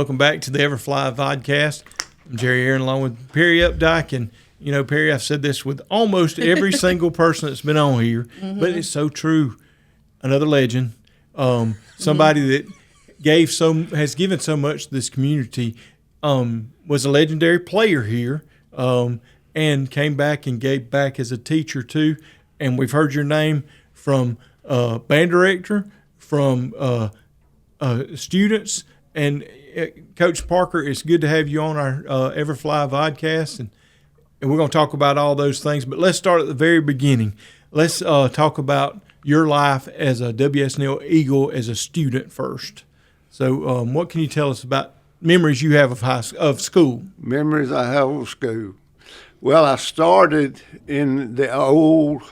Welcome back to the Everfly Vodcast. I'm Jerry Aaron along with Perry Updike. And, you know, Perry, I've said this with almost every single person that's been on here, but it's so true. Another legend, somebody that has given so much to this community, was a legendary player here, and came back and gave back as a teacher too. And we've heard your name from band director, from students, and Coach Parker, it's good to have you on our Everfly Vodcast, and we're going to talk about all those things. But let's start at the very beginning. Let's talk about your life as a W.S. Neal Eagle as a student first. So what can you tell us about memories you have of school? Memories I have of school. Well, I started in the old,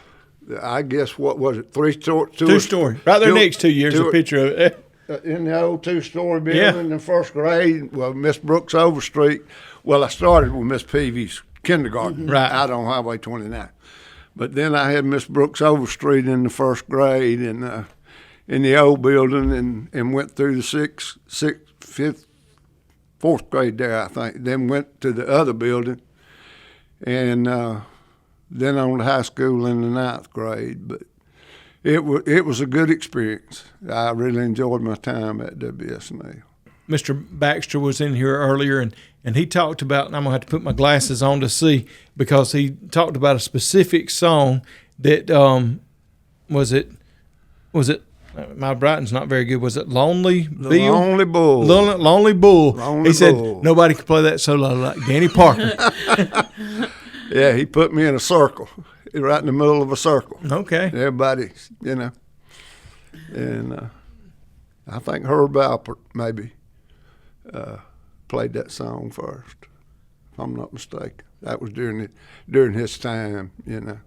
I guess, what was it, two-story. Right there next to you, there's a picture of it. In the old two-story building in the first grade, well, Miss Brooks Overstreet. Well, I started with Miss Peavy's kindergarten out on Highway 29. But then I had Miss Brooks Overstreet in the first grade and in the old building and went through the sixth, fifth, fourth grade there, I think. Then went to the other building and then on to high school in the ninth grade. But it was a good experience. I really enjoyed my time at W.S. Neal. Mr. Baxter was in here earlier, and he talked about, and I'm going to have to put my glasses on to see, because he talked about a specific song that, was it, my writing's not very good, was it Lonely Bill? Lonely Bull. Lonely Bull. Lonely he said Bull. Nobody could play that solo like Danny Parker. Yeah, he put me in a circle, right in the middle of a circle. Okay. Everybody, you know. And I think Herb Alpert maybe played that song first, if I'm not mistaken. That was during his time, you know.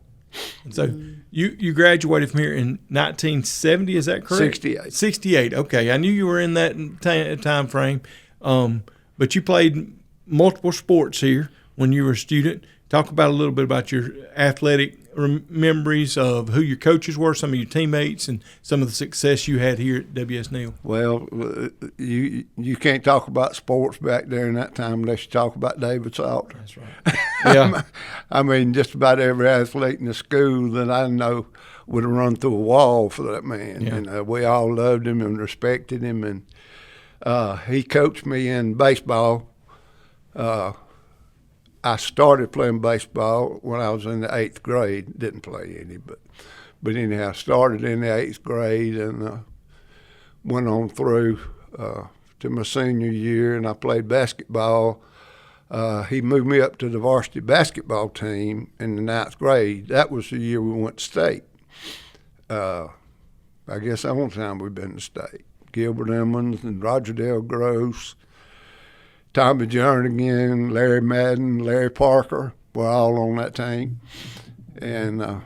So you graduated from here in 1970, is that correct? 68. 68, okay. I knew you were in that time frame, but you played multiple sports here when you were a student. Talk about a little bit about your athletic memories of who your coaches were, some of your teammates, and some of the success you had here at W.S. Neal. Well, you can't talk about sports back there in that time unless you talk about David Salter. That's right. Yeah. I mean, just about every athlete in the school that I know would have run through a wall for that man. Yeah. And we all loved him and respected him. And he coached me in baseball. I started playing baseball when I was in the 8th grade. Didn't play any, but anyhow, started in the 8th grade and went on through to my senior year, and I played basketball. He moved me up to the varsity basketball team in the 9th grade. That was the year we went to state. I guess the only time we've been to state. Gilbert Emmons and Roger Dale Gross, Tommy Jernigan, Larry Madden, Larry Parker were all on that team. And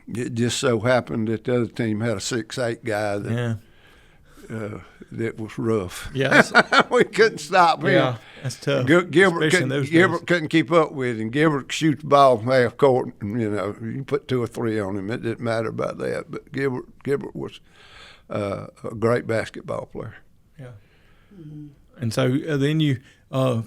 it just so happened that the other team had a 6'8" guy that was rough. Yeah, we couldn't stop him. Yeah, that's tough. Gilbert couldn't keep up with him. Gilbert could shoot the ball from half court, and you put 2 or 3 on him. It didn't matter about that. But Gilbert was a great basketball player. Yeah. Mm-hmm. And so then you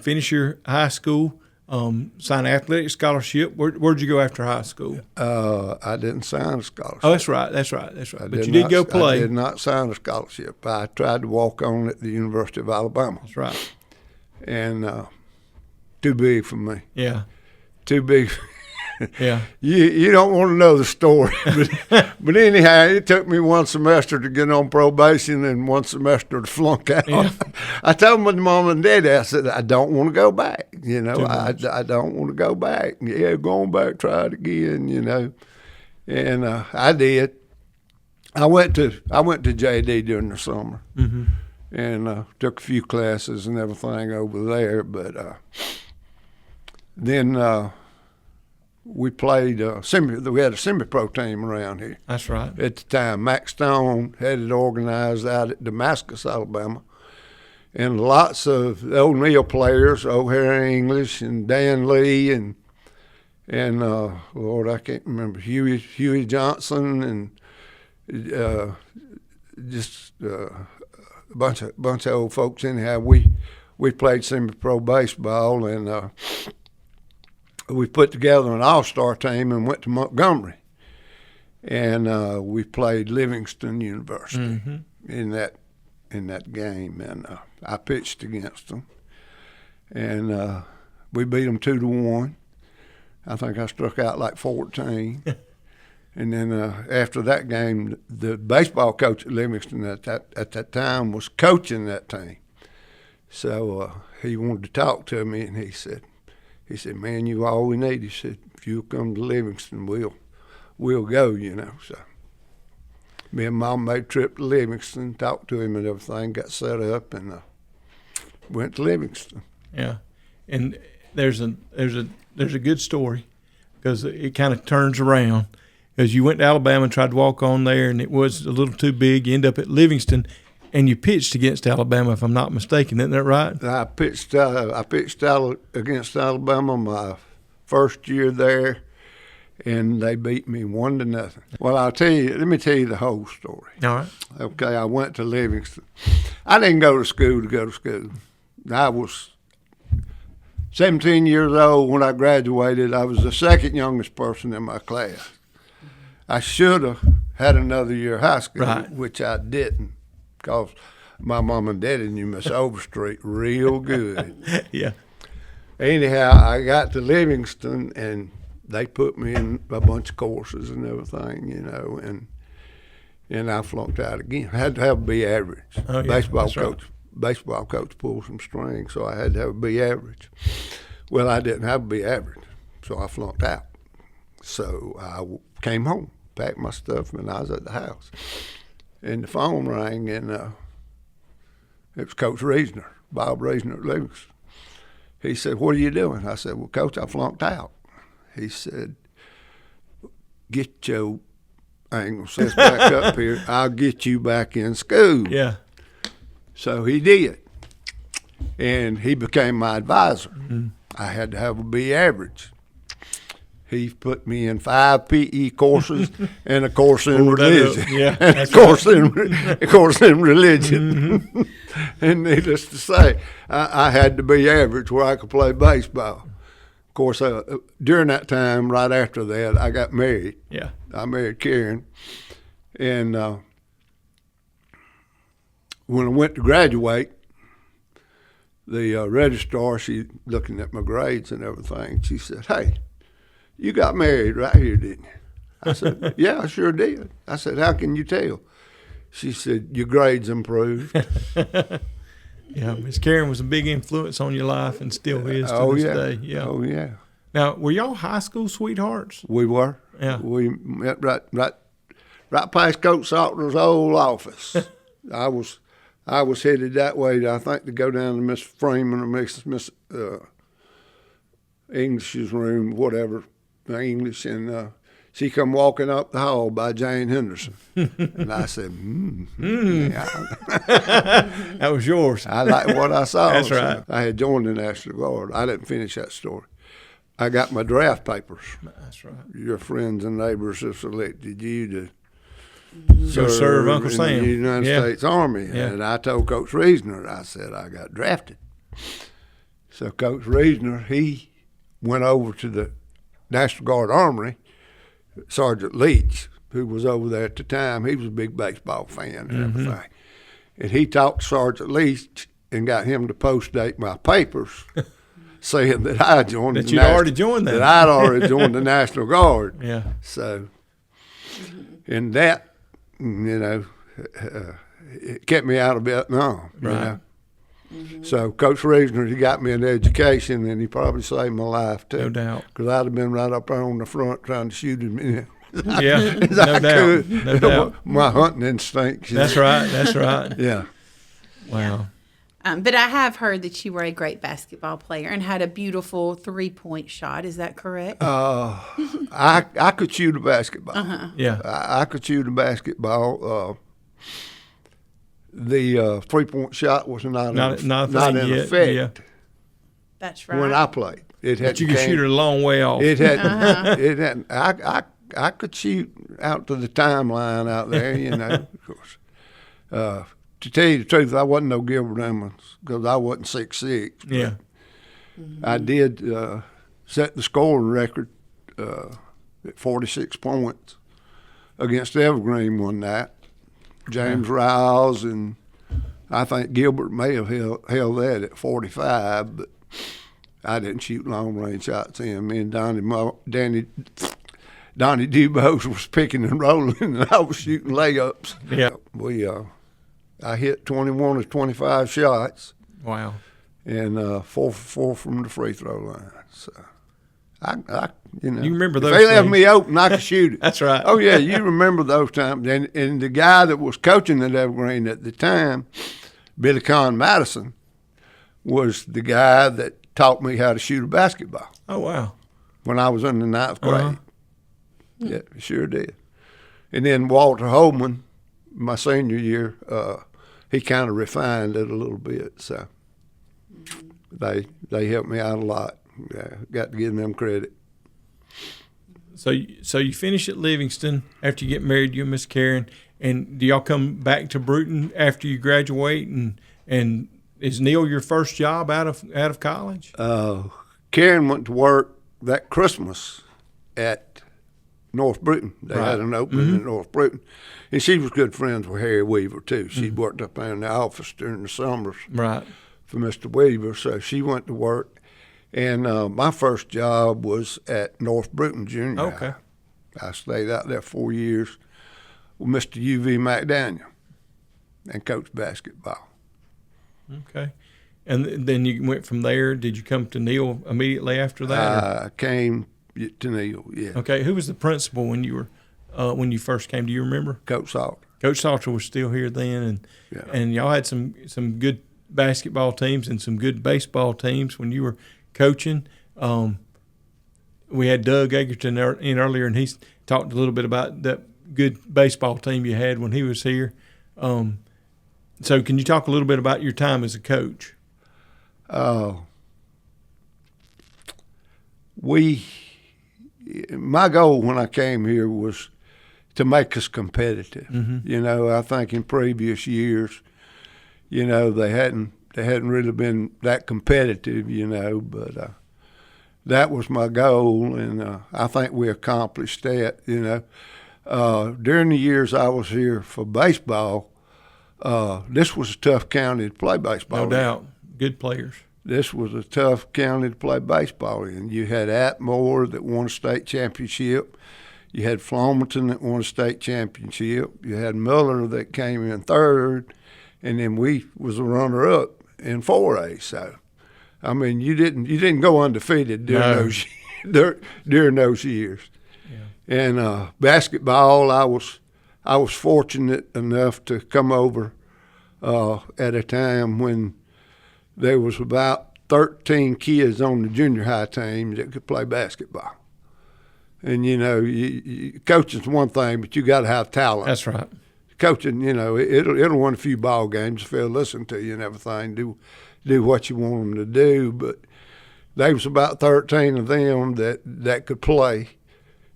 finish your high school, sign an athletic scholarship. Where'd you go after high school? I didn't sign a scholarship. Oh, that's right. But you did go play. I did not sign a scholarship. I tried to walk on at the University of Alabama. That's right. And too big for me. Yeah. Too big. Yeah. You don't want to know the story. But anyhow, it took me 1 semester to get on probation and 1 semester to flunk out. Yeah. I told my mom and daddy, I said, I don't want to go back. I don't want to go back. Yeah, going back, try it again, And I did. I went to JD during the summer. Mm-hmm. And took a few classes and everything over there. But then we played we had a semi-pro team around here. That's right. At the time, Mac Stone had it organized out at Damascus, Alabama. And lots of old Neal players, O'Hare English and Dan Lee and Lord, I can't remember, Huey Johnson and just bunch of old folks anyhow. We played semi-pro baseball, and we put together an all-star team and went to Montgomery, and we played Livingston University in that game, and I pitched against them, and we beat them 2-1. I think I struck out like 14. And then after that game, the baseball coach at Livingston at that time was coaching that team. So he wanted to talk to me, and he said, "Man, you all we need." He said, "If you'll come to Livingston, we'll go." So me and Mom made a trip to Livingston, talked to him and everything, got set up, and went to Livingston. Yeah, and there's a good story because it kind of turns around. Because you went to Alabama and tried to walk on there, and it was a little too big. You end up at Livingston, and you pitched against Alabama, if I'm not mistaken. Isn't that right? I pitched against Alabama my first year there, and they beat me 1-0. Well, let me tell you the whole story. All right. Okay, I went to Livingston. I didn't go to school. I was 17 years old when I graduated. I was the second youngest person in my class. I should have had another year of high school, right, which I didn't, because my mom and daddy knew Miss Overstreet real good. Yeah. Anyhow, I got to Livingston, and they put me in a bunch of courses and everything, and I flunked out again. I had to have a B average. Oh, yeah, Baseball coach pulled some strings, so I had to have a B average. Well, I didn't have a B average, so I flunked out. So I came home, packed my stuff, and I was at the house. And the phone rang, and it was Coach Reisner, Bob Reisner at Livingston. He said, "What are you doing?" I said, "Well, Coach, I flunked out." He said, "Get your angle sets back up here. I'll get you back in school." Yeah. So he did. And he became my advisor. Mm-hmm. I had to have a B average. He put me in 5 PE courses and a course in religion. Yeah, and a course in religion. Mm-hmm. And needless to say, I had to be average where I could play baseball. Of course, during that time, right after that, I got married. Yeah. I married Karen. And when I went to graduate, the registrar, she looking at my grades and everything, she said, "Hey, you got married right here, didn't you?" I said, "Yeah, I sure did." I said, "How can you tell?" She said, "Your grades improved." Yeah, Miss Karen was a big influence on your life and still is to this day. Yeah. Oh, yeah. Now, were y'all high school sweethearts? We were. Yeah. We met right past Coach Salter's old office. I was headed that way, I think, to go down to Miss Freeman or Miss English's room, whatever, English, and she come walking up the hall by Jane Henderson. And I said, yeah. That was yours. I liked what I saw. That's right. So I had joined the National Guard. I didn't finish that story. I got my draft papers. That's right. Your friends and neighbors have selected you to serve Uncle Sam in the United States Army. Yeah. And I told Coach Reisner, I said, I got drafted. So Coach Reisner, he went over to the National Guard Armory. Sergeant Leach, who was over there at the time, he was a big baseball fan and everything. And he talked to Sergeant Leach and got him to post-date my papers saying that I joined that you'd already joined them. That I'd already joined the National Guard. Yeah. So, and that, it kept me out of Vietnam. Right. You know? So Coach Reisner, he got me an education, and he probably saved my life too. No doubt. Because I'd have been right up there on the front trying to shoot him. Yeah, no doubt. No doubt. My hunting instincts. That's right. That's right. Yeah. Wow. But I have heard that you were a great basketball player and had a beautiful 3-point shot. Is that correct? I could shoot a basketball. Yeah. I could shoot a basketball. The 3-point shot was not in effect. Yeah. That's right. When I played, But you could shoot it a long way off. It had. It had. I could shoot out to the timeline out there. Of course. to tell you the truth, I wasn't no Gilbert Emmons because I wasn't 6'6". Yeah. I did set the scoring record at 46 points against Evergreen one night. James Riles and I think Gilbert may have held that at 45, but I didn't shoot long-range shots in. Me and Donnie Dubose was picking and rolling, and I was shooting layups. Yeah. I hit 21 of 25 shots. Wow. And 4 for 4 from the free throw line. So, you remember those if they left things. me open, I could shoot it. That's right. Oh, yeah, you remember those times. And the guy that was coaching at Evergreen at the time, Billy Conn Madison, was the guy that taught me how to shoot a basketball. Oh, wow. When I was in the 9th grade. Yeah, sure did. And then Walter Holman, my senior year, he kind of refined it a little bit. So they helped me out a lot. Got to give them credit. So you finish at Livingston after you get married, you and Miss Karen, and do y'all come back to Bruton after you graduate? And is Neal your first job out of college? Karen went to work that Christmas at North Bruton. They had an opening in North Bruton. And she was good friends with Harry Weaver, too. She'd worked up there in the office during the summers for Mr. Weaver, so she went to work. And my first job was at North Bruton Junior High. I stayed out there 4 years with Mr. U.V. McDaniel and coached basketball. Okay. And then you went from there. Did you come to Neal immediately after that? I came to Neal, yeah. Okay. Who was the principal when you first came? Do you remember? Coach Salter. Coach Salter was still here then, and y'all had some good basketball teams and some good baseball teams when you were coaching. We had Doug Egerton in earlier, and he talked a little bit about that good baseball team you had when he was here. So can you talk a little bit about your time as a coach? My goal when I came here was to make us competitive. I think in previous years, they hadn't really been that competitive, but that was my goal, and I think we accomplished that, During the years I was here for baseball, this was a tough county to play baseball. No doubt. Good players. This was a tough county to play baseball in. You had Atmore that won a state championship. You had Flomerton that won a state championship. You had Miller that came in third, and then we was a runner-up in 4A. So, I mean, you didn't go undefeated during those years. Yeah. And basketball, I was fortunate enough to come over at a time when there was about 13 kids on the junior high team that could play basketball. And, coaching's one thing, but you got to have talent. That's right. Coaching, it'll win a few ball games if they'll listen to you and everything, do what you want them to do. But there was about 13 of them that could play.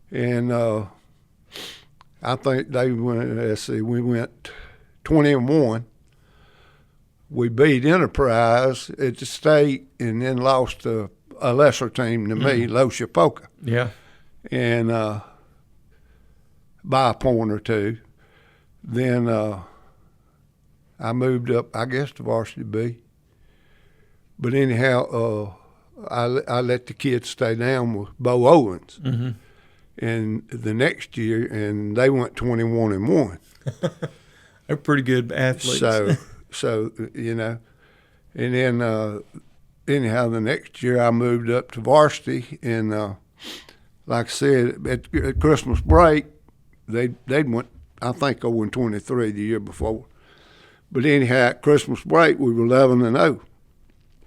And I think they went, we went 20-1. We beat Enterprise at the state and then lost to a lesser team than me, Lochapoka. Yeah. And by a point or two. Then I moved up, I guess, to varsity B. But anyhow, I let the kids stay down with Bo Owens. And the next year, and they went 21-1. They're pretty good athletes. So and then anyhow, the next year I moved up to varsity, and like I said, at Christmas break, they went, I think, 0-23 the year before. But anyhow, at Christmas break, we were 11-0.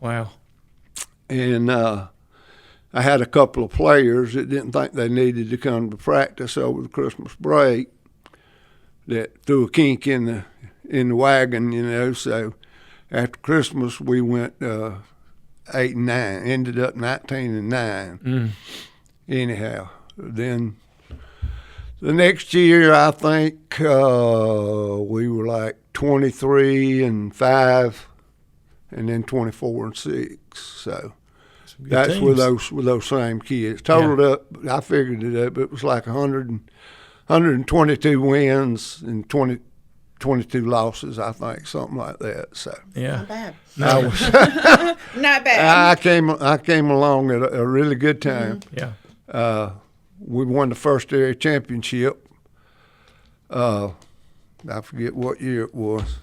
Wow. And I had a couple of players that didn't think they needed to come to practice over the Christmas break that threw a kink in the wagon, So after Christmas, we went 8-9, ended up 19-9. Anyhow, then The next year, I think we were like 23-5, and then 24-6. So that's teams. with those same kids. Totaled up, I figured it up. It was like 122 wins and 22 losses, I think, something like that. So Yeah. Not bad. I was, Not bad. I came along at a really good time. Yeah. We won the first area championship. I forget what year it was.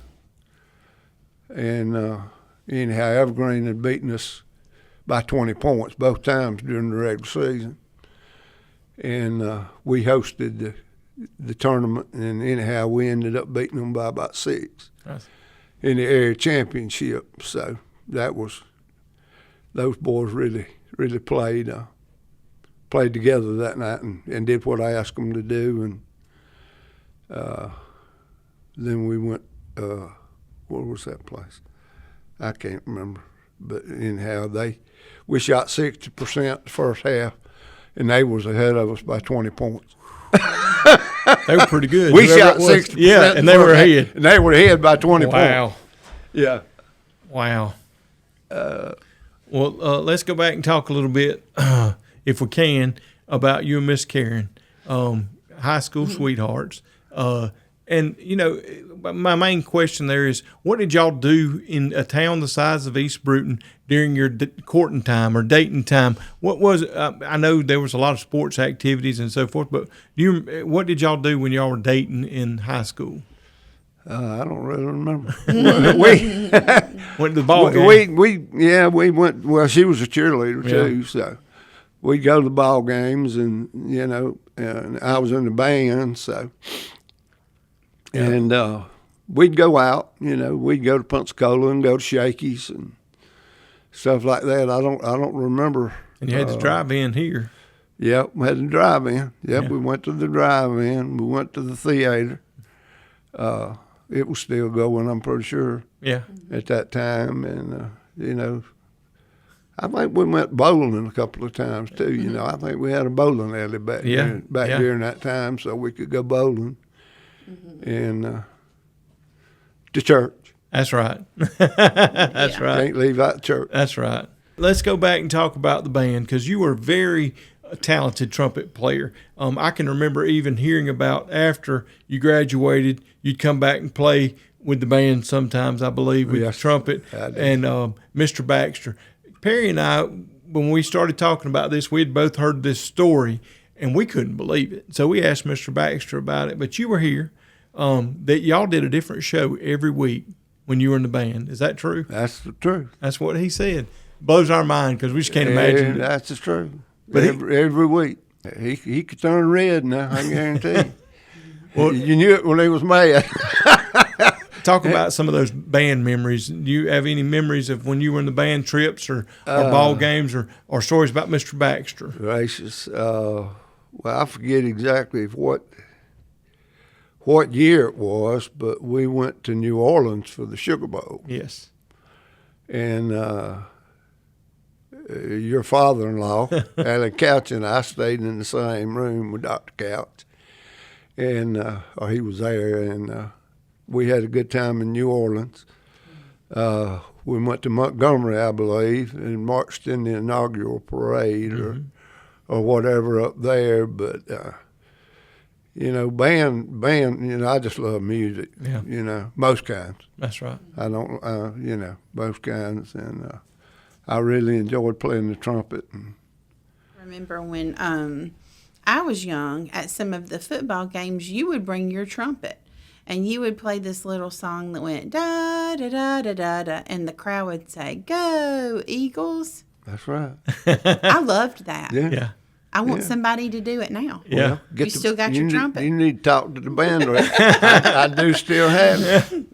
And anyhow, Evergreen had beaten us by 20 points both times during the regular season. And we hosted the tournament, and anyhow, we ended up beating them by about 6 Nice. in the area championship. So that was, those boys really played together that night and did what I asked them to do. And then we went, where was that place? I can't remember. But anyhow, we shot 60% the first half, and they was ahead of us by 20 points. They were pretty good. We whoever shot it was. 60%. Yeah, and they were ahead. And they were ahead by 20 Wow. points. Yeah. Wow. Well, let's go back and talk a little bit, if we can, about you and Miss Karen, high school sweethearts. And, you know, my main question there is, what did y'all do in a town the size of East Bruton during your courting time or dating time? What was I know there was a lot of sports activities and so forth, but what did y'all do when y'all were dating in high school? I don't really remember. Went to the ball game. We went. Well, she was a cheerleader too, so we'd go to the ball games, and you know, and I was in the band, so and we'd go out. You know, we'd go to Pensacola and go to Shakey's and stuff like that. I don't remember. And you had to drive in here. Yep, we had to drive in. Yep, Yeah. we went to the drive-in. We went to the theater. It was still going, I'm pretty sure, Yeah. at that time. And, you know, I think we went bowling a couple of times, too. You know, I think we had a bowling alley back during that time, so we could go bowling. And to church. That's right. That's right. Can't leave out the church. That's right. Let's go back and talk about the band, because you were a very talented trumpet player. I can remember even hearing about after you graduated, you'd come back and play with the band sometimes, I believe, with the trumpet and Mr. Baxter. Perry and I, when we started talking about this, we had both heard this story, and we couldn't believe it. So we asked Mr. Baxter about it. But you were here, that y'all did a different show every week when you were in the band. Is that true? That's the truth. That's what he said. Blows our mind, because we just can't imagine. That's the truth. But every week. He could turn red now, I guarantee you. Well, You knew it when he was mad. Talk about some of those band memories. Do you have any memories of when you were in the band trips or ball games or stories about Mr. Baxter? Gracious. Well, I forget exactly what year it was, but we went to New Orleans for the Sugar Bowl. Yes. And your father-in-law, Alan Couch, and I stayed in the same room with Dr. Couch. And he was there, and we had a good time in New Orleans. We went to Montgomery, I believe, and marched in the inaugural parade or whatever up there. But you know, band, you know, I just love music. Yeah. You know, most kinds. That's right. I don't, you know, most kinds, and I really enjoyed playing the trumpet. Remember when I was young, at some of the football games, you would bring your trumpet. And you would play this little song that went da da da da da da, and the crowd would say, "Go Eagles!" That's right. I loved that. Yeah. I want somebody to do it now. Yeah. You still got your trumpet? You need to talk to the band director. I do still have it.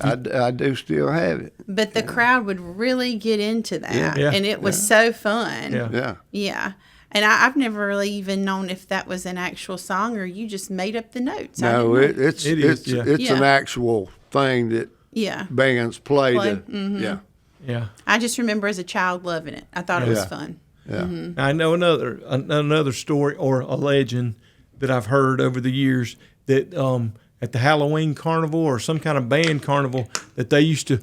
I do still have it. But the crowd would really get into that, Yeah. and it was so fun. Yeah. Yeah. Yeah. And I've never really even known if that was an actual song or you just made up the notes. No, it's It is, yeah. an actual thing that Yeah. bands play. Mm-hmm. Yeah. I just remember as a child loving it. I thought it was Yeah. fun. Yeah. I know another story or a legend that I've heard over the years that at the Halloween carnival or some kind of band carnival that they used to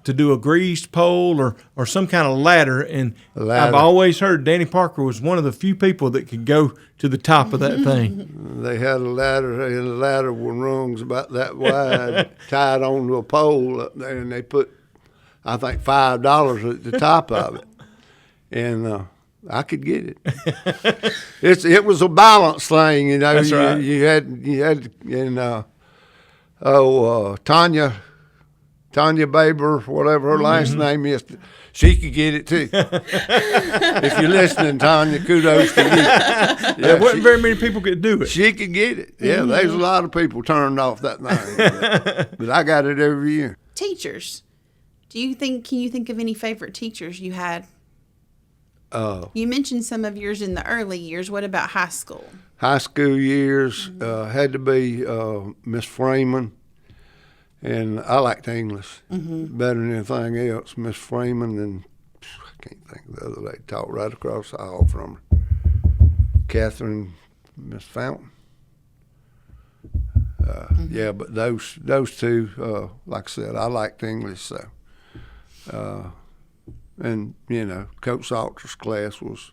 do a greased pole or some kind of ladder. And I've always heard Danny Parker was one of the few people that could go to the top of that thing. They had a ladder, and the ladder with rungs about that wide tied onto a pole up there, and they put, I think, $5 at the top of it. And I could get it. It was a balance thing, you know. That's right. You had, and Tanya Baber, whatever her last name is, she could get it too. If you're listening, Tanya, kudos to you. Yeah, There wasn't very many people could do it. she could get it. Yeah, there's a lot of people turned off that thing, but I got it every year. Teachers. Can you think of any favorite teachers you had? You mentioned some of yours in the early years. What about high school? High school years had to be Miss Freeman, and I liked English better than anything else. Miss Freeman, and I can't think of the other lady, taught right across the hall from her. Catherine, Miss Fountain. Yeah, but those two, like I said, I liked English, so. And you know, Coach Salter's class was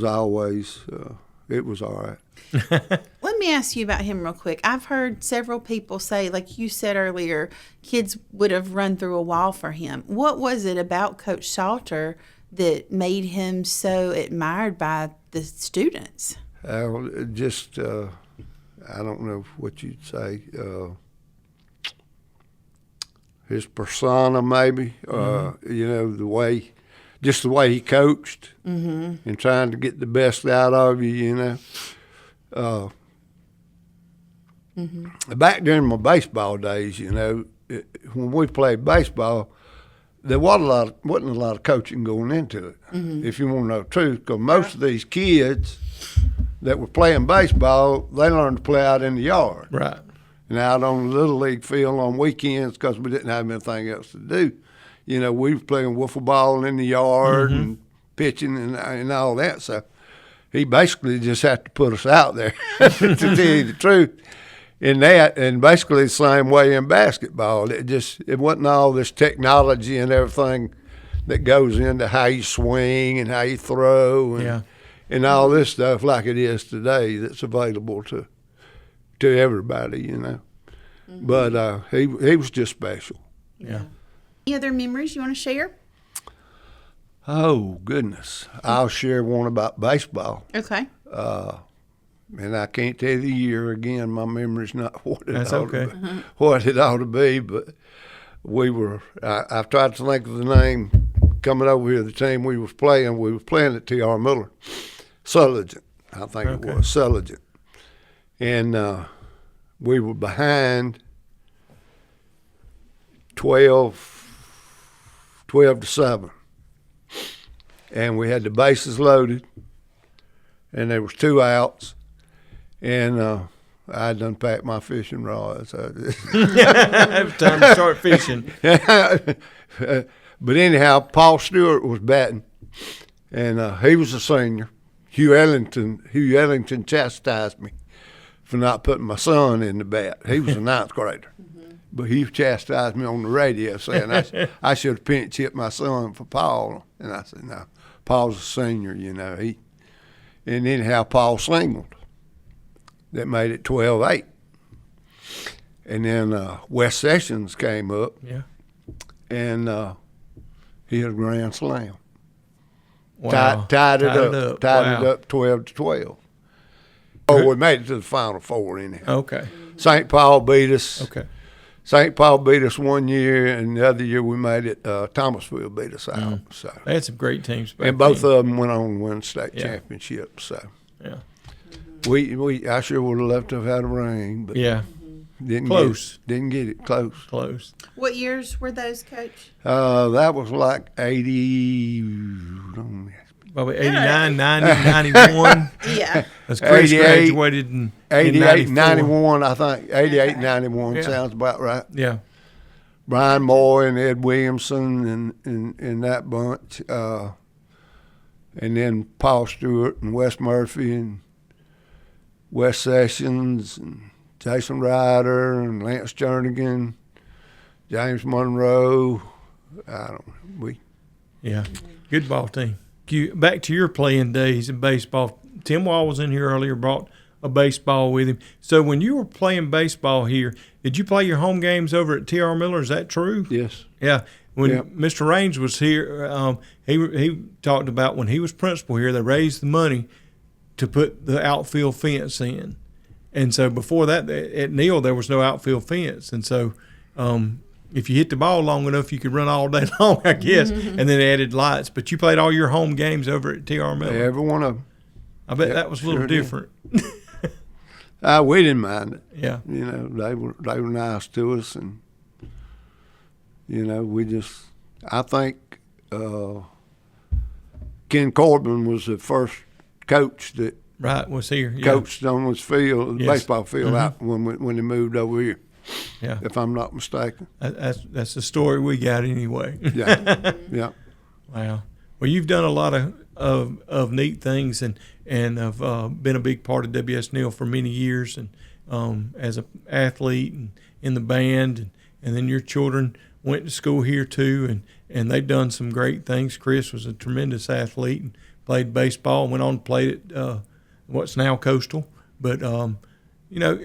always it was all right. Let me ask you about him real quick. I've heard several people say, like you said earlier, kids would have run through a wall for him. What was it about Coach Salter that made him so admired by the students? Just I don't know what you'd say. His persona, maybe, you know, the way he coached and trying to get the best out of you, you know. Back during my baseball days, you know, when we played baseball, there wasn't a lot of coaching going into it, if you want to know the truth, because most of these kids that were playing baseball, they learned to play out in the yard. Right. And out on the Little League field on weekends because we didn't have anything else to do. You know, we were playing wiffle ball in the yard and pitching and all that. So he basically just had to put us out there, to tell you the truth. In that, and basically the same way in basketball. It wasn't all this technology and everything that goes into how you swing and how you throw and all this stuff like it is today that's available to everybody, you know. But he was just special. Yeah. Any other memories you want to share? Oh, goodness. I'll share one about baseball. Okay. And I can't tell you the year again. My memory's not what it That's ought okay. to be, what it ought to be. But I've tried to think of the name coming over here, the team we was playing. We were playing at T.R. Miller. Sulligent, I think it was, Sulligent. And we were behind 12-7. And we had the bases loaded, and there was 2 outs. And I done packed my fishing rods. It was time to start fishing. But anyhow, Paul Stewart was batting, and he was a senior. Hugh Ellington chastised me for not putting my son in the bat. He was a 9th grader. But he chastised me on the radio saying I should have pinch hit my son for Paul. And I said, no, Paul's a senior, you know. And anyhow, Paul singled. That made it 12-8. And then Wes Sessions came up. Yeah. And he had a grand slam. Wow. Tied it up. Tied it up 12-12. Oh, we made it to the Final Four anyhow. Okay. St. Paul beat us. Okay. St. Paul beat us one year, and the other year we made it. Thomasville beat us out. So They had some great teams back and both then. of them went on to win state championships. So Yeah. I sure would have loved to have had a ring, but Yeah. didn't Close. Didn't get it close. Close. What years were those, Coach? That was like 80. Probably 89, 90, 91. Yeah. As Chris 88, graduated in 88, 94. 91, I think. 88, Okay. 91 Yeah. sounds about right. Yeah. Brian Moore and Ed Williamson and that bunch. And then Paul Stewart and Wes Murphy Wes Sessions and Jason Ryder and Lance Jernigan, James Monroe. Yeah, good ball team. Back to your playing days in baseball. Tim Wall was in here earlier, brought a baseball with him. So when you were playing baseball here, did you play your home games over at T.R. Miller? Is that true? Yes. Yeah. When Yep. Mr. Raines was here, he talked about when he was principal here, they raised the money to put the outfield fence in. And so before that, at Neal, there was no outfield fence. And so if you hit the ball long enough, you could run all day long, I guess, and then added lights. But you played all your home games over at T.R. Miller. Every one of them. I bet that was a little different. We didn't mind it. Yeah. You know, they were nice to us, and you know, I think Ken Corbin was the first coach that was here. Yeah. coached on this field, Yes. baseball field, out when they moved over here. Yeah. If I'm not mistaken. That's the story we got anyway. Yeah. Yeah. Wow. Well, you've done a lot of neat things and have been a big part of WS Neal for many years, and as an athlete and in the band, and then your children went to school here too, and they've done some great things. Chris was a tremendous athlete and played baseball, went on and played at what's now Coastal. But, you know,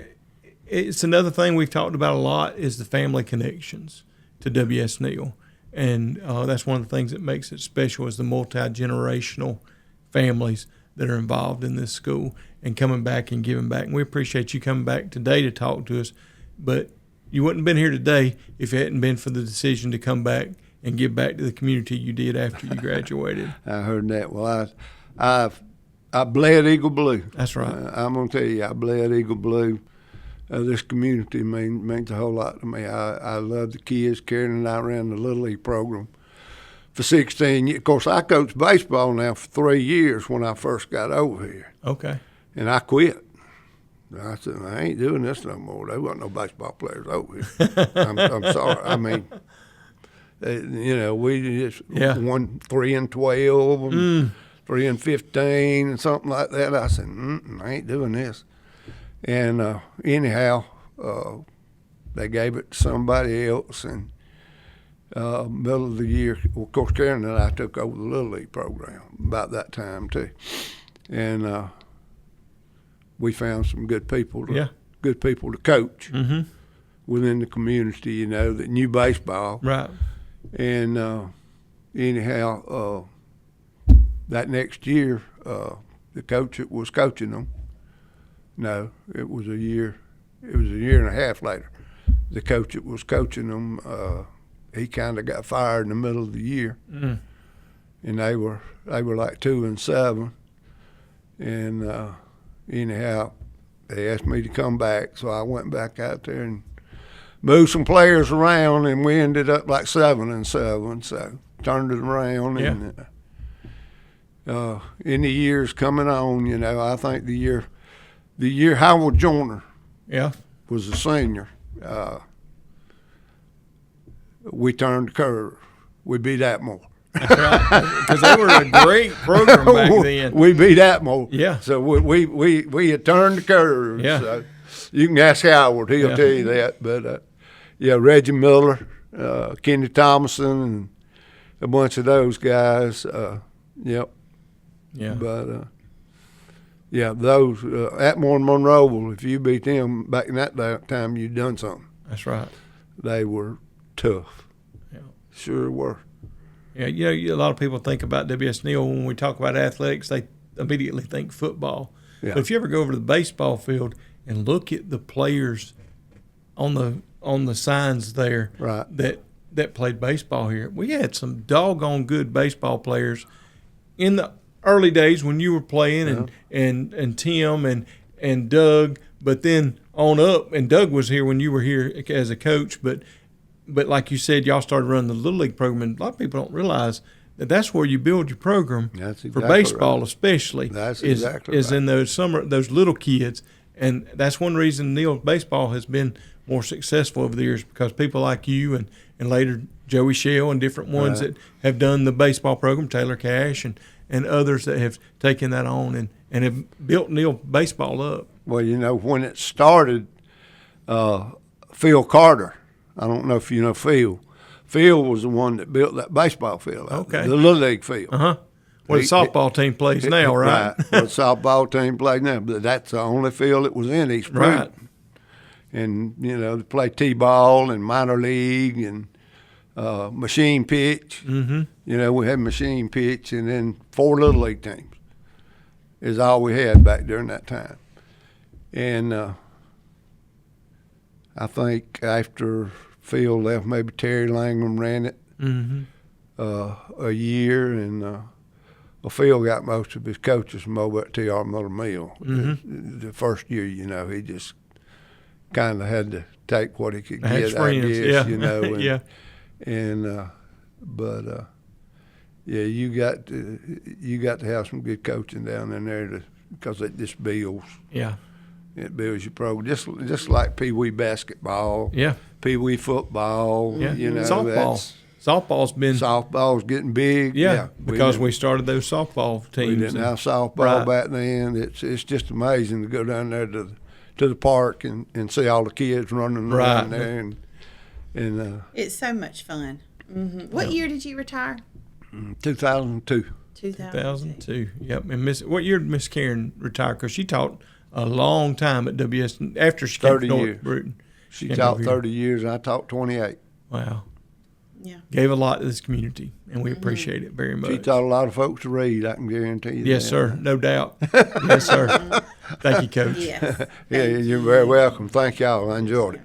it's another thing we've talked about a lot is the family connections to WS Neal. And that's one of the things that makes it special is the multi-generational families that are involved in this school and coming back and giving back. And we appreciate you coming back today to talk to us. But you wouldn't have been here today if it hadn't been for the decision to come back and give back to the community you did after you graduated. I heard that. Well, I bled Eagle Blue. That's right. I'm going to tell you, I bled Eagle Blue. This community means a whole lot to me. I love the kids. Karen and I ran the Little League program for 16 years. Of course, I coached baseball now for 3 years when I first got over here. Okay. And I quit. I said, I ain't doing this no more. There wasn't no baseball players over here. I'm sorry. I mean, you know, we just won 3-12 and 3-15 and something like that. I said, I ain't doing this. And anyhow, they gave it to somebody else. And middle of the year, well, of course, Karen and I took over the Little League program about that time too. And we found some good people to coach within the community, you know, that knew baseball. Right. And anyhow, that next year, the coach that was coaching them, no, it was a year and a half later. The coach that was coaching them, he kind of got fired in the middle of the year, and they were like 2-7, and anyhow, they asked me to come back, so I went back out there and moved some players around, and we ended up like 7-7. So turned it around, and in the years coming on, you know, I think the year Howard Joyner was a senior, we turned the curve. We beat Atmore. That's right. Because they were a great program back then. We beat Atmore. Yeah. So we had turned the curve. Yeah. So you can ask Howard. He'll tell you that. But, Reggie Miller, Kenny Thomason, and a bunch of those guys. Yep. Yeah. But, those Atmore and Monroe, well, if you beat them back in that time, you'd done something. That's right. They were tough. Yeah. Sure were. Yeah, you know, a lot of people think about WS Neal when we talk about athletics, they immediately think football. Yeah. But if you ever go over to the baseball field and look at the players on the signs there that played baseball here, we had some doggone good baseball players in the early days when you were playing, and Tim and Doug, but then on up, and Doug was here when you were here as a coach, but like you said, y'all started running the Little League program, and a lot of people don't realize that that's where you build your program for baseball, especially. That's exactly is in those little kids, and that's one reason Neal baseball has been more successful over the years, because people like you and later Joey Shell and different ones that have done the baseball program, Taylor Cash and others that have taken that on and have built Neal baseball up. Well, you know, when it started, Phil Carter, I don't know if you know Phil. Phil was the one that built that baseball field, Okay. the Little League field. Where the softball team plays now, right? Where the softball team plays now. But that's the only field that was in East Spring. Right. And, you know, they play T-ball and minor league and machine pitch. Mm-hmm. You know, we had machine pitch and then 4 Little League teams is all we had back during that time. And I think after Phil left, maybe Terry Langham ran it a year, and well, Phil got most of his coaches from over at T.R. Miller Mill. The first year, you know, he just kind of had to take what he could get, I guess, you know. And, and yeah, you got to have some good coaching down in there because it just builds. Yeah. It builds your program, just like Pee Wee basketball. Yeah. Pee Wee football. Yeah. You know, Softball's getting big. Yeah, because we started those softball teams. We didn't have softball back then. It's just amazing to go down there to the park and see all the kids running around there and it's so much fun. What year did you retire? 2002. 2002. Yep. And what year did Miss Karen retire? Because she taught a long time at WS after she came to North Bruton. She taught 30 years, and I taught 28. Wow. Yeah. Gave a lot to this community, and we appreciate it very much. She taught a lot of folks to read, I can guarantee you Yes, that. sir. No doubt. Yes, sir. Thank you, Coach. Yes. Yeah, you're very welcome. Thank y'all. I enjoyed it.